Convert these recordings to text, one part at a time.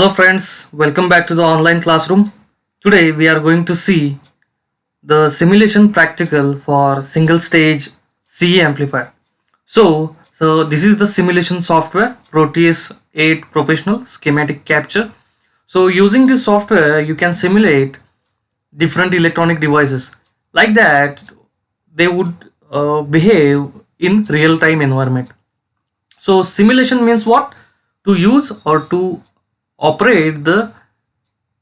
Hello friends, welcome back to the online classroom. Today we are going to see the simulation practical for single stage CE amplifier. So this is the simulation software Proteus 8 Professional Schematic Capture. So using this software you can simulate different electronic devices like that they would behave in real time environment. So simulation means what? To use or to operate the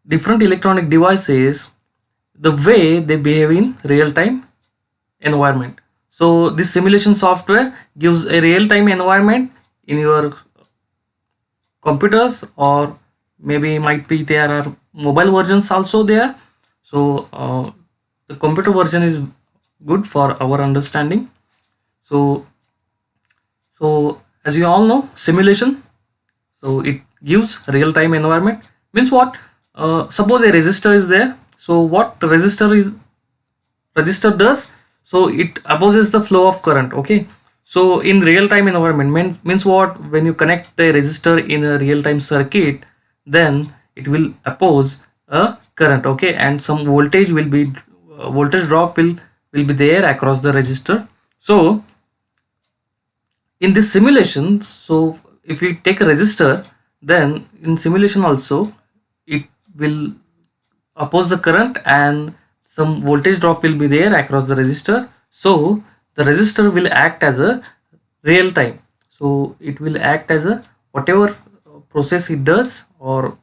different electronic devices the way they behave in real time environment. So this simulation software gives a real time environment in your computers, or maybe might be there are mobile versions also there. So the computer version is good for our understanding. So so as you all know, simulation, so it gives real time environment means what? Suppose a resistor is there. So what resistor does? So it opposes the flow of current. Okay, so in real time environment means what? When you connect a resistor in a real time circuit, then it will oppose a current. Okay, and some voltage will be voltage drop will be there across the resistor. So in this simulation, so if we take a resistor, then in simulation also it will oppose the current and some voltage drop will be there across the resistor. So the resistor will act as a real time. So it will act as a whatever process it does or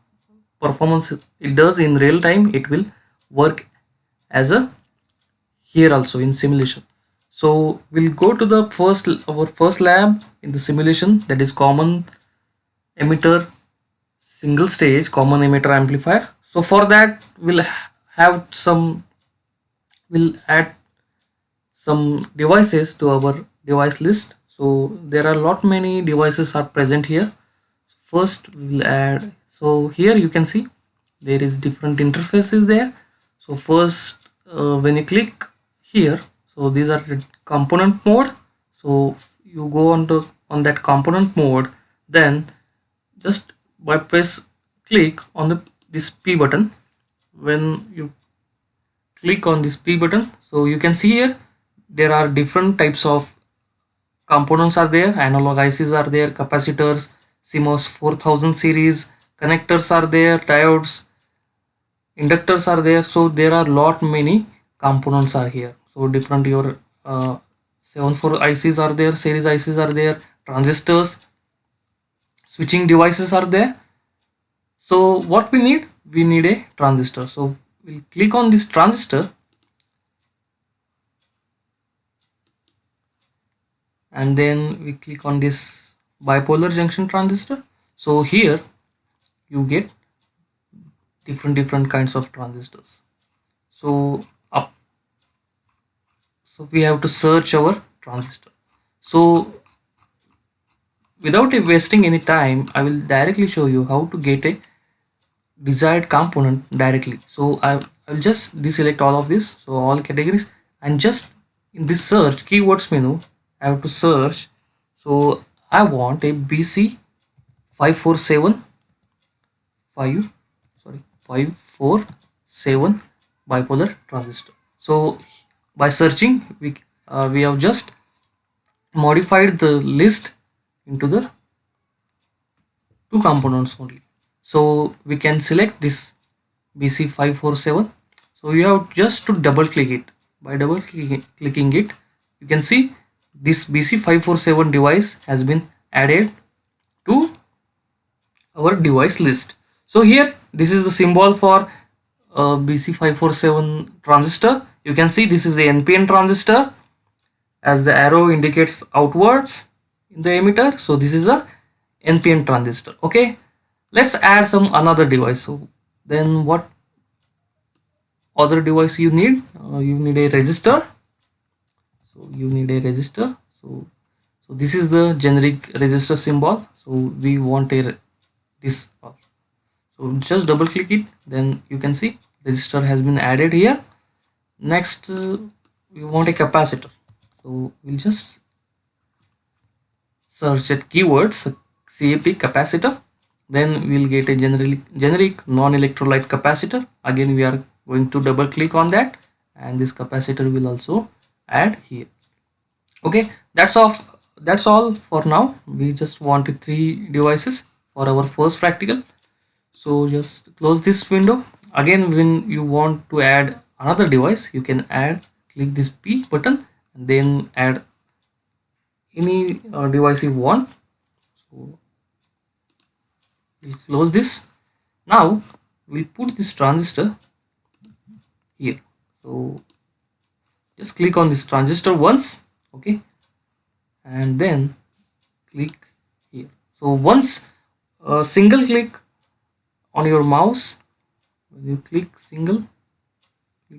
performance it does in real time, it will work as a here also in simulation. So we'll go to the our first lab in the simulation, that is common emitter single stage common emitter amplifier. So for that have some we'll add some devices to our device list. So there are a lot many devices are present here. First we'll add, so here you can see there is different interfaces there. So first when you click here, so these are the component mode. So you go on that component mode, then just by press click on this P button. When you click on this P button, so you can see here there are different types of components are there. Analog ICs are there, capacitors, CMOS 4000 series, connectors are there, diodes, inductors are there. So there are lot many components are here. So different your 74 ICs are there, series ICs are there, transistors, switching devices are there. So what we need a transistor. So we'll click on this transistor, and then we click on this bipolar junction transistor. So here you get different kinds of transistors. So up, so we have to search our transistor. So without wasting any time, I will directly show you how to get a desired component directly. So I'll just deselect all of this, so all categories, and just in this search keywords menu I have to search. So I want a BC 547 547 bipolar transistor. So by searching we have just modified the list into the two components only. So we can select this BC 547. So you have just to double click it. By double clicking it, you can see this BC 547 device has been added to our device list. So here this is the symbol for BC 547 transistor. You can see this is a NPN transistor, as the arrow indicates outwards in the emitter. So this is a NPN transistor. Okay, let's add some another device. So then what other device you need? You need a resistor. So you need a resistor. So this is the generic resistor symbol. So we want a this. So just double click it, then you can see resistor has been added here. Next we want a capacitor. So we'll just search at keywords CAP capacitor. then we'll get a generic non-electrolyte capacitor. Again, we are going to double click on that, and this capacitor will also add here. Okay, that's all for now. We just wanted 3 devices for our first practical. So just close this window. Again, when you want to add another device, you can click this P button and then add any device you want. So we'll close this. Now we'll put this transistor here. So just click on this transistor once, okay, and then click here. So once a single click on your mouse, when you click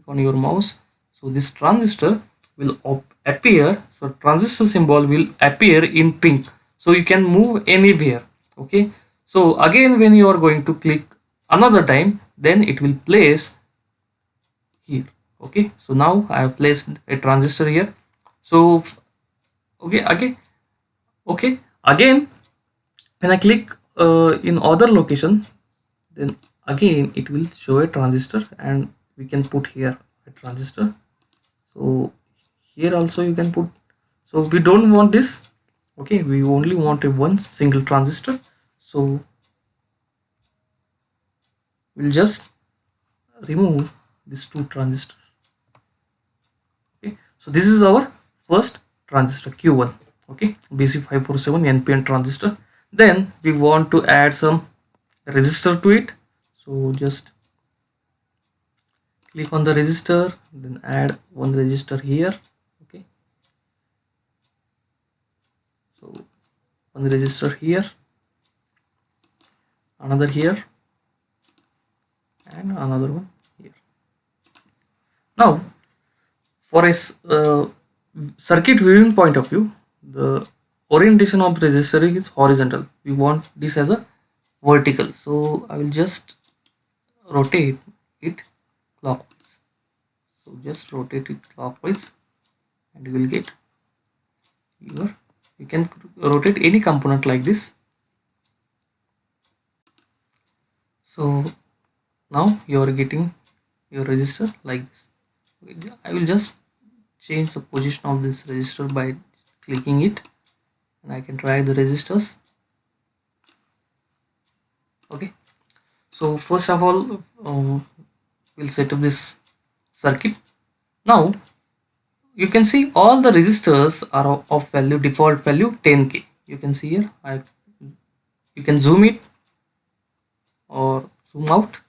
on your mouse, so this transistor will appear. So transistor symbol will appear in pink, so you can move anywhere. Okay, so again when you are going to click another time, then it will place here. Okay, so now I have placed a transistor here. So okay, again when I click in other location, then again it will show a transistor, and we can put here a transistor. So here also you can put. So we don't want this. Okay, we only want a one single transistor, so we'll just remove these 2 transistors. Okay, so this is our first transistor Q1. Okay, BC547 NPN transistor. Then we want to add some resistor to it, so just click on the resistor, then add one resistor here. Okay, so one resistor here, another here, and another one here. Now for a circuit viewing point of view, the orientation of the resistor is horizontal. We want this as a vertical, so I will just rotate it clockwise. So just rotate it clockwise, and you will get you can rotate any component like this. So now you are getting your resistor like this. I will just change the position of this resistor by clicking it, and I can try the resistors. Okay, so first of all we'll set up this circuit. Now you can see all the resistors are of value, default value 10k. You can see here, you can zoom it or zoom out.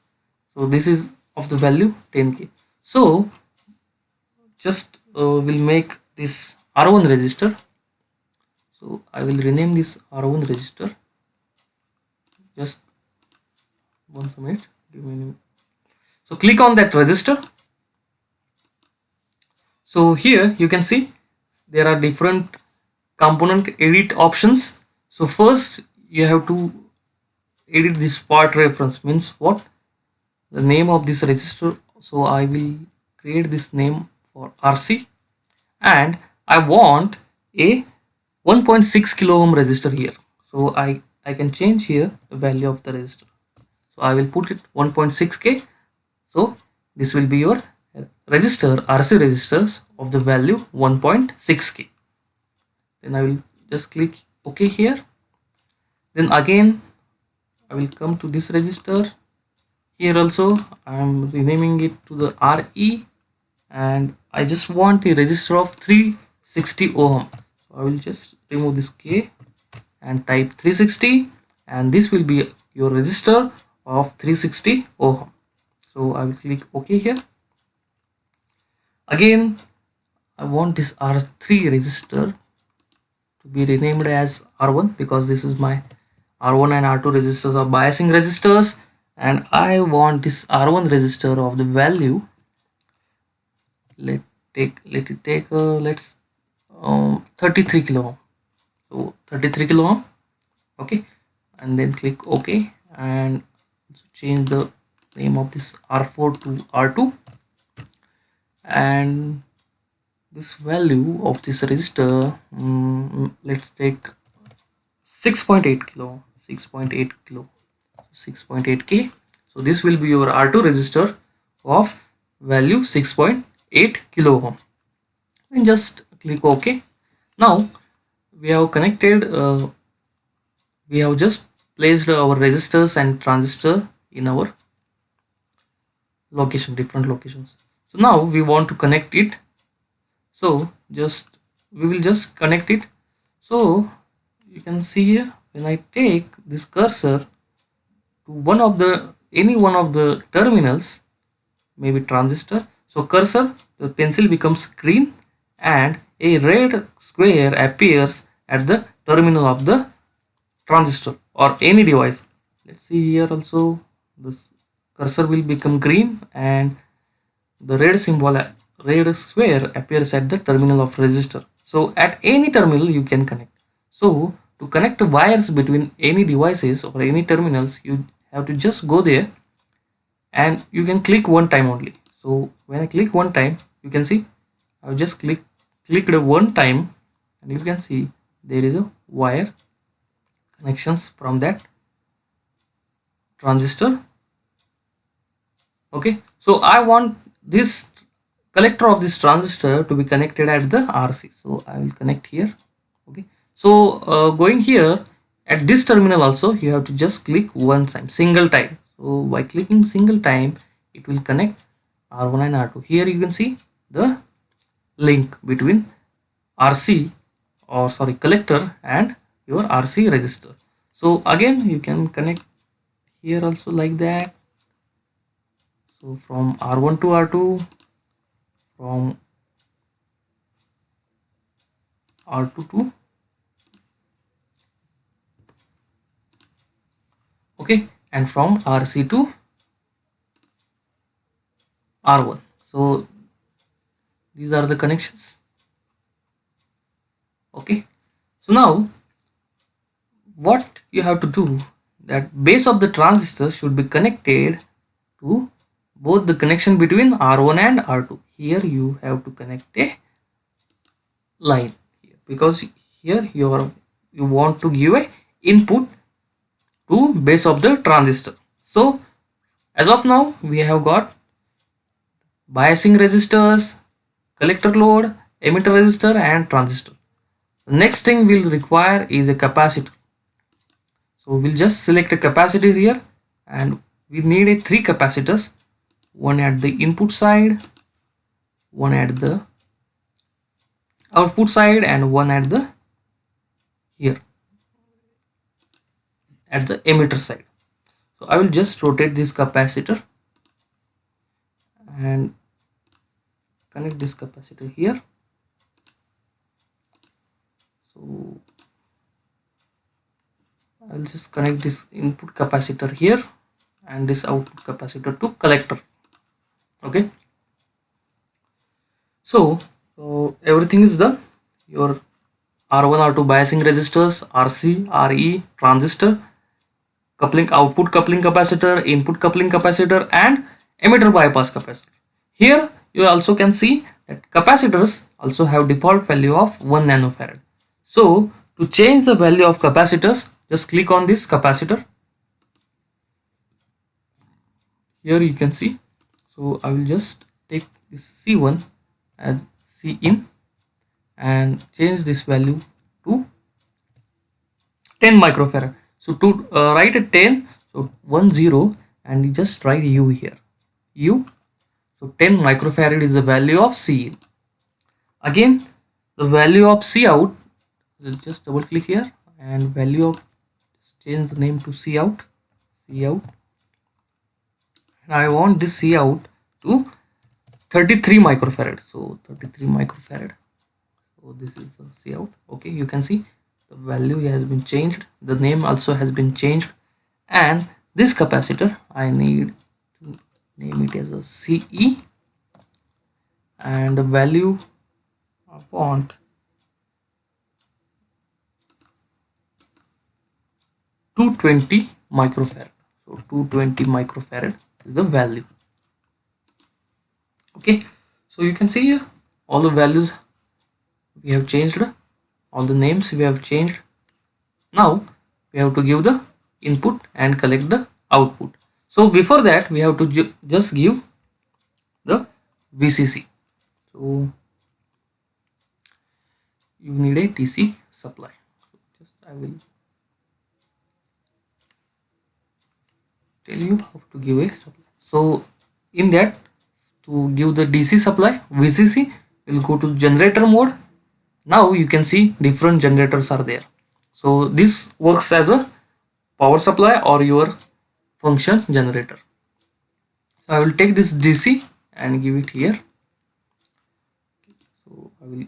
So this is of the value 10k. So just we'll make this R1 resistor. So I will rename this R1 resistor. Just one minute, give me a minute. So click on that resistor. So here you can see there are different component edit options. So first you have to edit this part reference, means what, the name of this resistor. So I will create this name for RC, and I want a 1.6 kilo ohm resistor here. So I can change here the value of the resistor. So I will put it 1.6k. So this will be your resistor, RC resistors of the value 1.6k. Then I will just click OK here. Then again I will come to this resistor. Here also I am renaming it to the RE, and I just want a resistor of 360 ohm. So I will just remove this K and type 360, and this will be your resistor of 360 ohm. So I will click OK here. Again I want this R3 resistor to be renamed as R1, because this is my R1 and R2 resistors are biasing resistors, and I want this R1 resistor of the value, let's 33 kilo ohm. So 33 kilo ohm. Okay, and then click OK, and change the name of this R4 to R2, and this value of this resistor, let's take 6.8 kilo. 6.8K. So this will be your R2 resistor of value 6.8 kilo ohm. And just click OK. Now we have connected, we have just placed our resistors and transistor in our location, different locations. So now we want to connect it. So we will just connect it. So you can see here, when I take this cursor to any one of the terminals, maybe transistor, so cursor, the pencil becomes green and a red square appears at the terminal of the transistor or any device. Let's see here also, this cursor will become green and the red square appears at the terminal of resistor. So at any terminal you can connect. So to connect wires between any devices or any terminals, you have to just go there and you can click one time only. So when I click one time, you can see I just clicked one time and you can see there is a wire connections from that transistor. Okay, so I want this collector of this transistor to be connected at the RC, so I will connect here. Okay, so going here at this terminal also, you have to just click one time, single time. So by clicking single time, it will connect R1 and R2. Here you can see the link between RC, or sorry, collector and your RC resistor. So again you can connect here also like that. So from R1 to R2, from R2 to, okay, and from RC to R1. So these are the connections. Okay, so now what you have to do, that base of the transistor should be connected to both the connection between R1 and R2. Here you have to connect a line here, because here you want to give a input to base of the transistor. So as of now we have got biasing resistors, collector load, emitter resistor and transistor. The next thing we'll require is a capacitor. So we'll just select a capacitor here and we need a 3 capacitors, one at the input side, one at the output side and one at the here at the emitter side. So I will just rotate this capacitor and connect this capacitor here. So I will just connect this input capacitor here and this output capacitor to collector. Okay, so everything is done. Your R1 R2 biasing resistors, RC RE transistor, coupling output coupling capacitor, input coupling capacitor and emitter bypass capacitor. Here you also can see that capacitors also have default value of 1 nanofarad. So to change the value of capacitors, just click on this capacitor. Here you can see. So I will just take this C1 as C in and change this value to 10 microfarad. So to write a 10, so 10 and you just write U here. U. So 10 microfarad is the value of C in. Again, the value of C out, just double click here and value of, change the name to C out. C out. And I want this C out to 33 microfarad. So 33 microfarad. So this is the C out. Okay, you can see the value has been changed, the name also has been changed, and this capacitor I need to name it as a CE and the value I want $220 microfarad. So 220 microfarad is the value. Okay, so you can see here all the values we have changed, all the names we have changed. Now we have to give the input and collect the output. So before that we have to just give the VCC. So you need a DC supply. So just I will tell you how to give a supply. So in that, to give the DC supply, VCC will go to generator mode. Now you can see different generators are there. So this works as a power supply or your function generator. So I will take this DC and give it here. So I will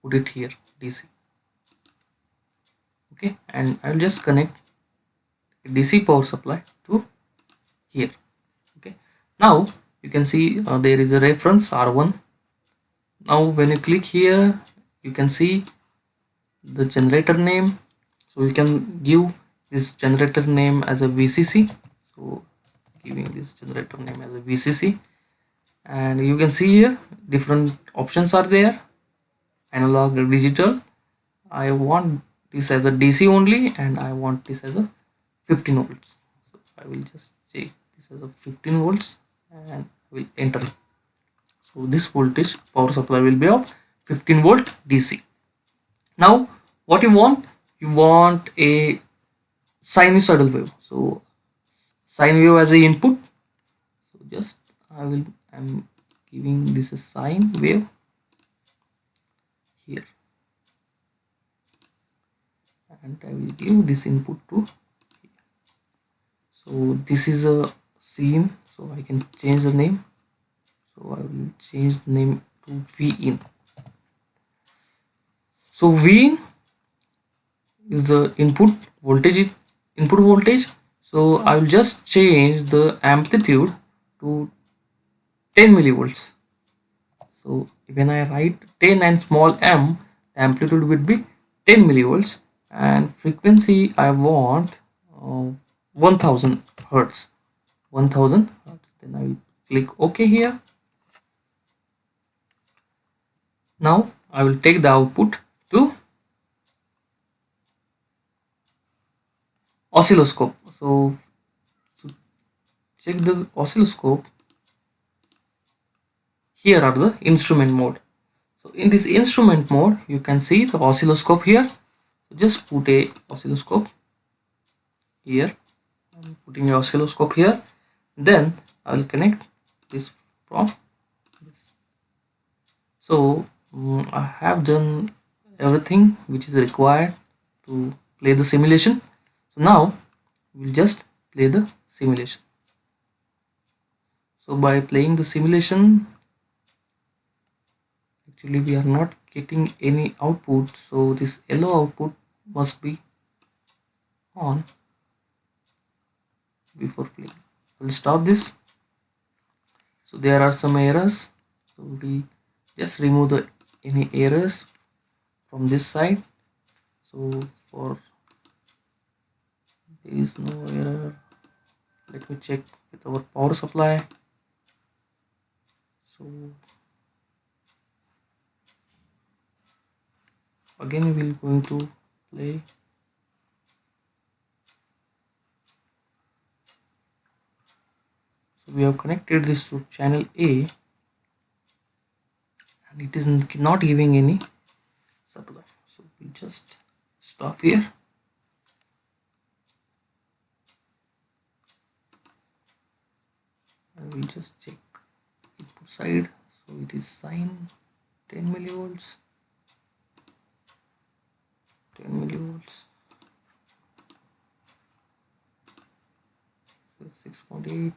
put it here, DC. Okay, and I will just connect DC power supply to here. Okay, now you can see there is a reference R1. Now when you click here, you can see the generator name. So you can give this generator name as a VCC. So giving this generator name as a VCC, and you can see here different options are there: analog, digital. I want this as a DC only, and I want this as a 15 volts. So I will just check this as a 15 volts and will enter. So this voltage power supply will be of 15 volt DC. Now what you want? You want a sinusoidal wave. So sine wave as a input. So just I'm giving this a sine wave here, and I will give this input to. So this is a scene, so I can change the name. So I will change the name to V in. So V in is the input voltage. So I will just change the amplitude to 10 millivolts. So when I write 10 and small m, the amplitude would be 10 millivolts, and frequency I want 1000 hertz. 1000 hertz. Then I will click OK here. Now I will take the output to oscilloscope. So to check the oscilloscope, here are the instrument mode. So in this instrument mode, you can see the oscilloscope here. So just put a oscilloscope here. I'm putting a oscilloscope here. Then I will connect this from this. So I have done everything which is required to play the simulation. So now we'll just play the simulation. So by playing the simulation, actually we are not getting any output, so this yellow output must be on before playing. I'll stop this. So there are some errors, so we'll just remove the any errors from this side. So for there is no error, let me check with our power supply. So again we'll going to play. So we have connected this to channel A, and it is not giving any supply. So we just stop here. And we just check input side. So it is sine 10 millivolts, 10 millivolts, 6.8.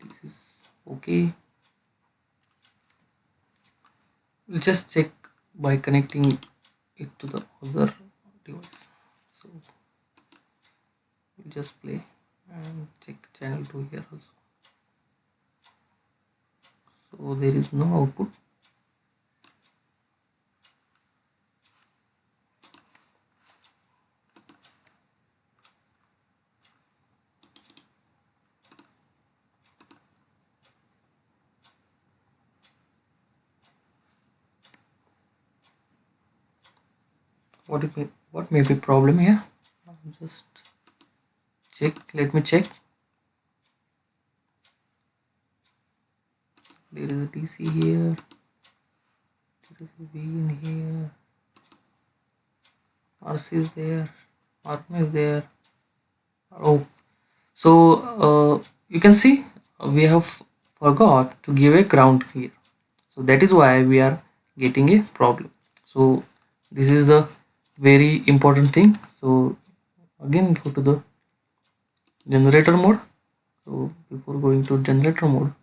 This is okay. We'll just check by connecting it to the other device. So we'll just play and check channel 2 here also. So there is no output. what may be problem here? Just check. Let me check. There is a DC here. There is a V in here. RC is there. RM is there. Oh, so you can see we have forgot to give a ground here. So that is why we are getting a problem. So this is the very important thing. So again go to the generator mode. So before going to generator mode,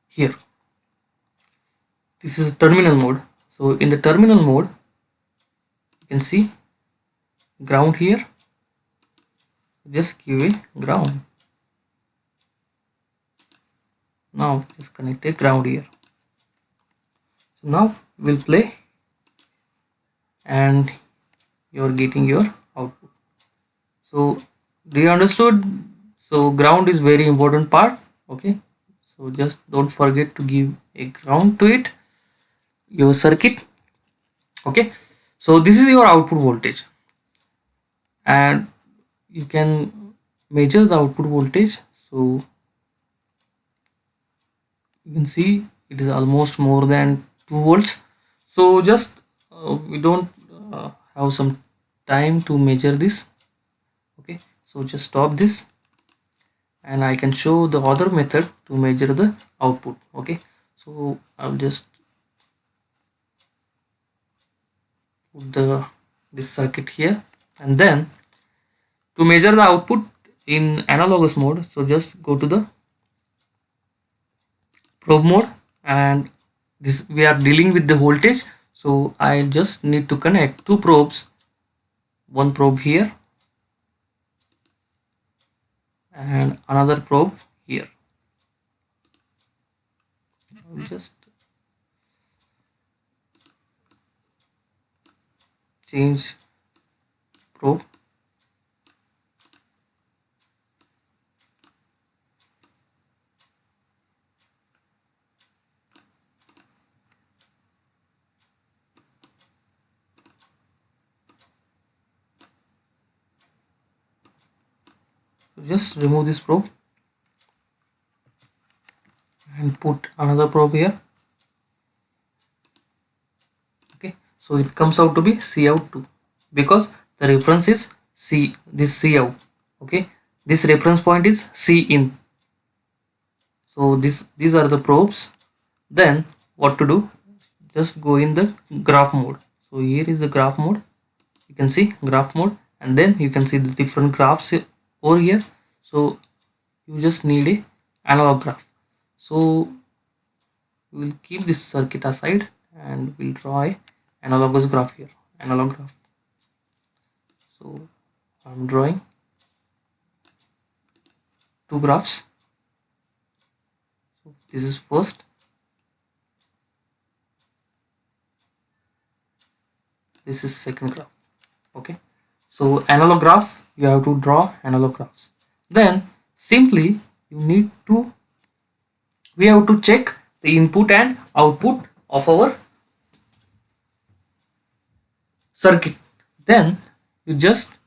here this is terminal mode. So in the terminal mode you can see ground here. Just give a ground. Now just connect a ground here. So now we'll play and you're getting your output. So do you understood? So ground is very important part. Okay, so just don't forget to give a ground to it, your circuit. Okay, so this is your output voltage and you can measure the output voltage. So you can see it is almost more than 2 volts. So just we don't have some time to measure this. Okay, so just stop this and I can show the other method to measure the output. Okay, so I'll just put this circuit here, and then to measure the output in analogous mode, so just go to the probe mode, and this we are dealing with the voltage. So I just need to connect 2 probes, one probe here and another probe here. I'll just change probe. So just remove this probe and put another probe here. Okay, so it comes out to be C out 2 because the reference is C, this C out. Okay, this reference point is C in. So these are the probes. Then what to do? Just go in the graph mode. So here is the graph mode. You can see graph mode, and then you can see the different graphs over here. So you just need a analog graph. So we will keep this circuit aside and we'll draw a analogous graph here. Analog graph. So I'm drawing 2 graphs. So this is first. This is second graph. Okay, so analog graph, you have to draw analog graphs. Then simply we have to check the input and output of our circuit. Then you just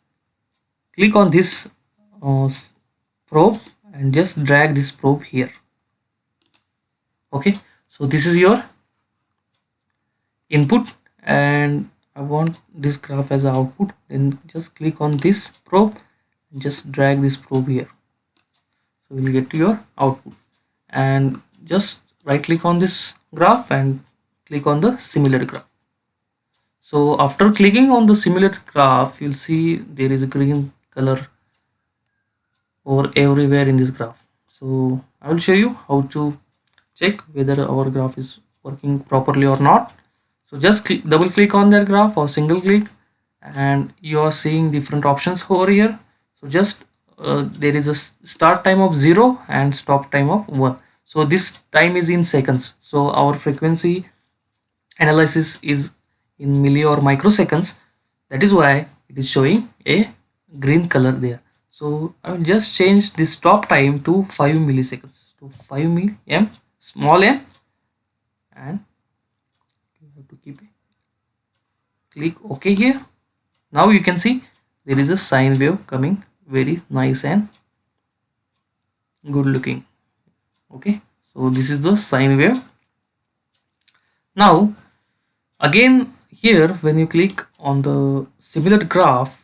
click on this probe and just drag this probe here. Okay, so this is your input and I want this graph as an output. Then just click on this probe and just drag this probe here. So we'll get to your output, and just right click on this graph and click on the simulate graph. So after clicking on the simulate graph, you'll see there is a green color over everywhere in this graph. So I will show you how to check whether our graph is working properly or not. So just double click on that graph or single click and you are seeing different options over here. So just there is a start time of 0 and stop time of 1. So this time is in seconds. So our frequency analysis is in milli or microseconds. That is why it is showing a green color there. So I will just change this stop time to 5 milliseconds to 5 m, small m, and you have to keep it. Click OK here. Now you can see there is a sine wave coming, very nice and good looking. Okay, so this is the sine wave. Now again here, when you click on the similar graph,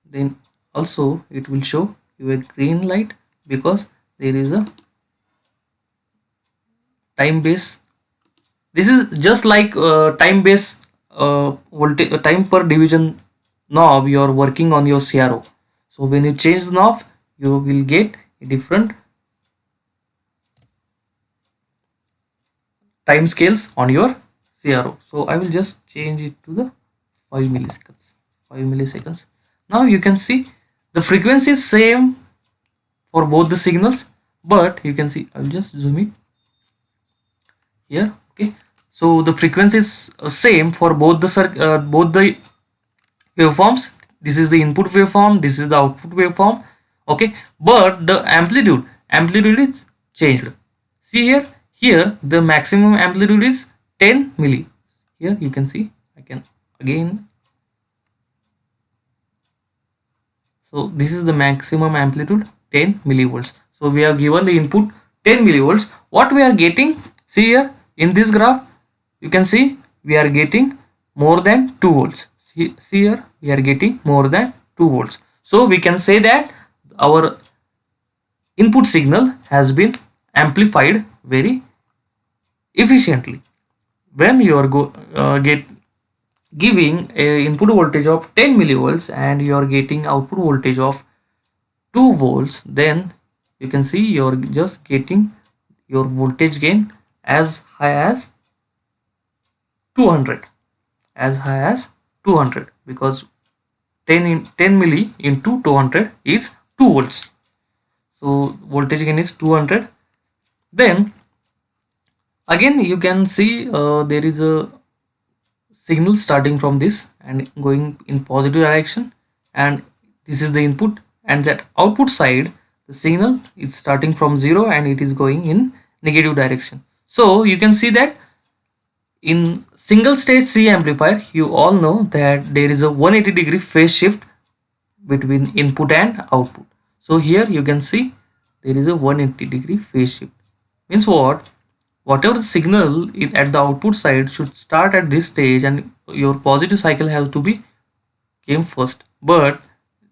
then also it will show you a green light because there is a time base. This is just like time base voltage, time per division knob you are working on your CRO. So when you change the knob, you will get a different time scales on your CRO. So I will just change it to the 5 milliseconds. 5 milliseconds. Now you can see the frequency is same for both the signals, but you can see I will just zoom it here. Okay, so the frequency is same for both the waveforms. This is the input waveform, this is the output waveform. Okay, but the amplitude is changed. See here the maximum amplitude is 10 milli. Here you can see, I can again. So this is the maximum amplitude 10 millivolts. So we have given the input 10 millivolts. What we are getting, see here in this graph, you can see we are getting more than 2 volts. See here we are getting more than 2 volts. So we can say that our input signal has been amplified very efficiently. When you are giving a input voltage of 10 millivolts and you are getting output voltage of 2 volts, then you can see you are just getting your voltage gain as high as 200, because 10 milli into 200 is 2 volts. So voltage gain is 200. Then again you can see there is a signal starting from this and going in positive direction, and this is the input, and that output side the signal is starting from 0 and it is going in negative direction. So you can see that in single stage C amplifier, you all know that there is a 180-degree phase shift between input and output. So here you can see there is a 180-degree phase shift. Means what? Whatever the signal at the output side should start at this stage and your positive cycle has to be came first. But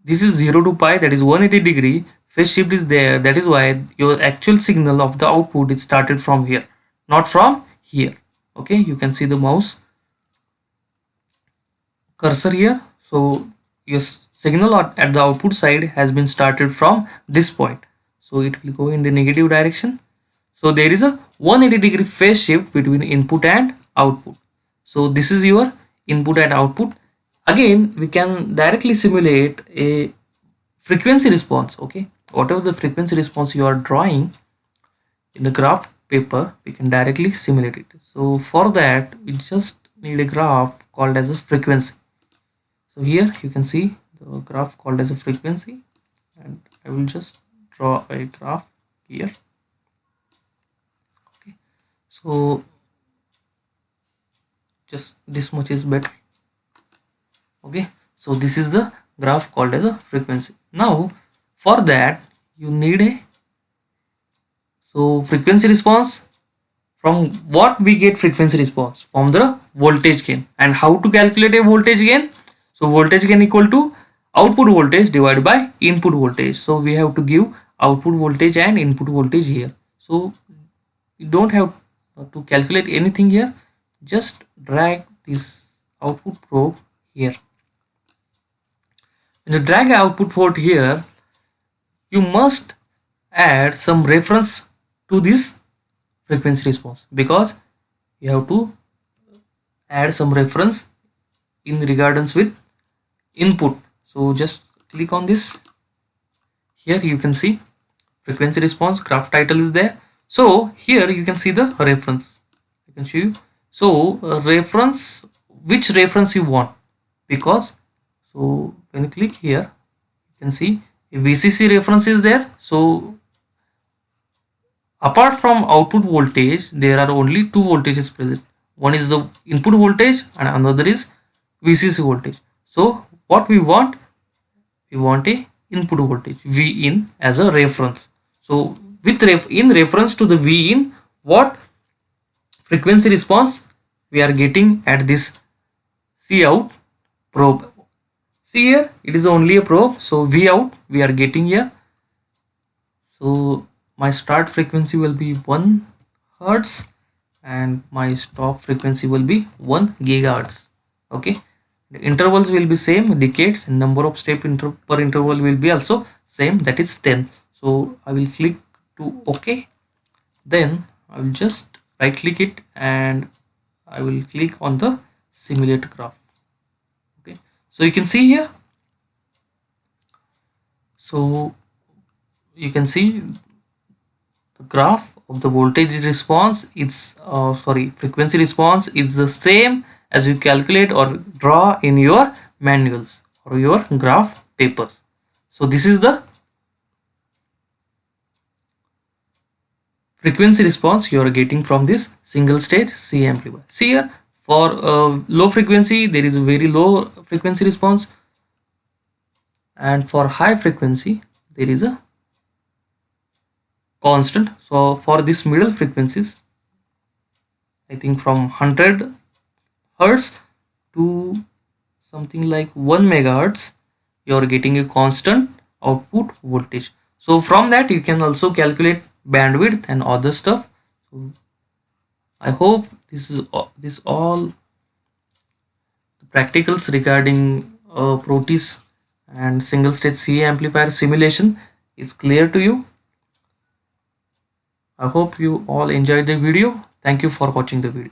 this is 0 to pi, that is 180-degree phase shift is there. That is why your actual signal of the output is started from here, not from here. Okay, you can see the mouse cursor here. So your signal at the output side has been started from this point. So it will go in the negative direction. So there is a 180-degree phase shift between input and output. So this is your input and output. Again, we can directly simulate a frequency response. Okay, whatever the frequency response you are drawing in the graph paper, we can directly simulate it. So for that, we just need a graph called as a frequency. So here you can see the graph called as a frequency, and I will just draw a graph here. Okay, so just this much is better. Okay, so this is the graph called as a frequency. Now for that you need a frequency response. From what we get frequency response? From the voltage gain. And how to calculate a voltage gain? So voltage gain equal to output voltage divided by input voltage. So we have to give output voltage and input voltage here. So you don't have to calculate anything here. Just drag this output probe here. When you drag output port here, you must add some reference to this frequency response, because you have to add some reference in regardance with input. So just click on this. Here you can see frequency response, graph title is there. So here you can see the reference. I can show you. So reference, which reference you want, because so when you click here, you can see a VCC reference is there. So Apart from output voltage, there are only two voltages present. One is the input voltage and another is VCC voltage. So what we want a input voltage V in as a reference. So with in reference to the V in, what frequency response we are getting at this C out probe. See here, it is only a probe, so V out we are getting here. So my start frequency will be 1 hertz and my stop frequency will be 1 gigahertz. Okay, the intervals will be same, decades, and number of step per interval will be also same, that is 10. So I will click to OK. Then I will just right click it and I will click on the simulate graph. Okay, so you can see here, so you can see the graph of the voltage response, it's frequency response is the same as you calculate or draw in your manuals or your graph papers. So this is the frequency response you are getting from this single stage C amplifier. See here, for low frequency there is a very low frequency response, and for high frequency there is a constant. So for this middle frequencies, I think from 100 hertz to something like 1 megahertz, you are getting a constant output voltage. So from that you can also calculate bandwidth and other stuff. So I hope this all the practicals regarding Proteus and single stage CA amplifier simulation is clear to you. I hope you all enjoyed the video. Thank you for watching the video.